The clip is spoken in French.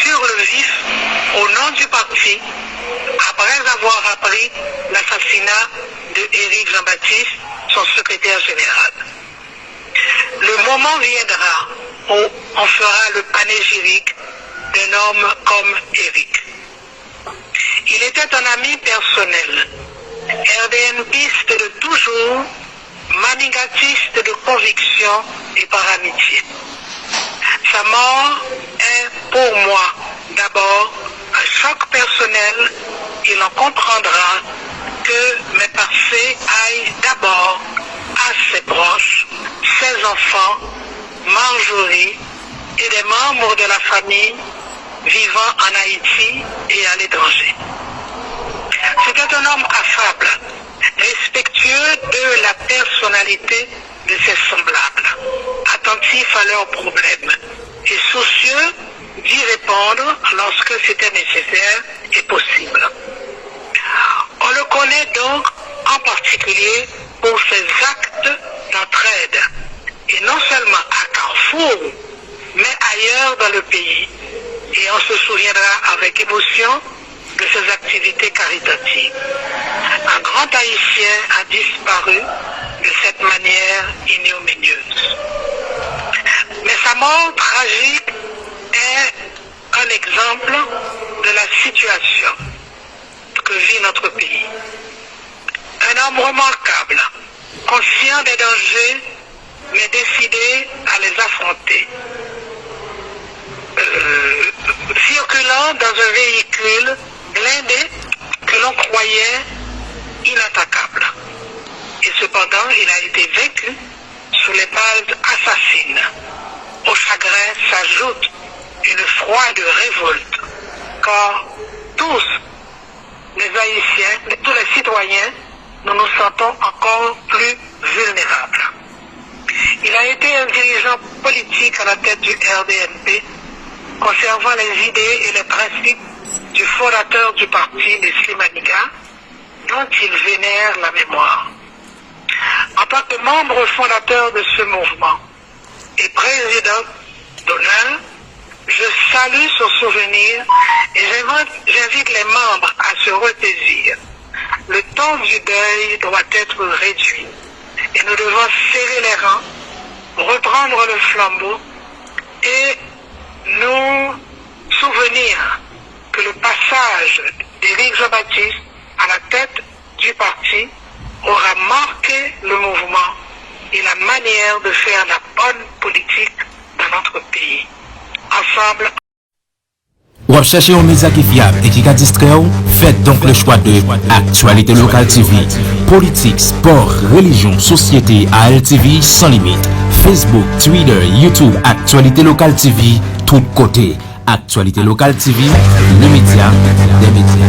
sur le vif au nom du parti après avoir appris l'assassinat de Éric Jean-Baptiste, son secrétaire général. Le moment viendra où on fera le panégyrique d'un homme comme Éric. Il était un ami personnel, RDNPiste de toujours, manigatiste de conviction et par amitié. Sa mort est pour moi d'abord un choc personnel. Il en comprendra que mes pensées aillent d'abord à ses proches, ses enfants, Marjorie et des membres de la famille vivant en Haïti et à l'étranger. C'était un homme affable, respectueux de la personnalité de ses semblables, attentif à leurs problèmes et soucieux d'y répondre lorsque c'était nécessaire et possible. On le connaît donc en particulier pour ses actes d'entraide, et non seulement à Carrefour, mais ailleurs dans le pays, et on se souviendra avec émotion de ses activités caritatives. Un grand Haïtien a disparu de cette manière ignominieuse. Mais sa mort tragique est un exemple de la situation que vit notre pays. Un homme remarquable, conscient des dangers, mais décidé à les affronter. Circulant dans un véhicule blindé que l'on croyait inattaquable. Et cependant, il a été vaincu sous les balles assassines. Au chagrin s'ajoute une froide révolte, car tous les Haïtiens, tous les citoyens, nous nous sentons encore plus vulnérables. Il a été un dirigeant politique à la tête du RDNP, conservant les idées et les principes du fondateur du parti, Leslie Manigat, dont il vénère la mémoire. En tant que membre fondateur de ce mouvement et président d'honneur, je salue son souvenir et j'invite les membres à se ressaisir. Le temps du deuil doit être réduit et nous devons serrer les rangs, reprendre le flambeau et nous souvenir que le passage d'Éric Jean-Baptiste à la tête du parti aura marqué le mouvement et la manière de faire la bonne politique dans notre pays. Ensemble. Ou chercher un média qui est fiable et qui va distraire, faites donc le choix de Actualité Locale TV. Politique, sport, religion, société, ALTV sans limite. Facebook, Twitter, YouTube, Actualité Locale TV, tout côté. Actualité Locale TV, le média des médias.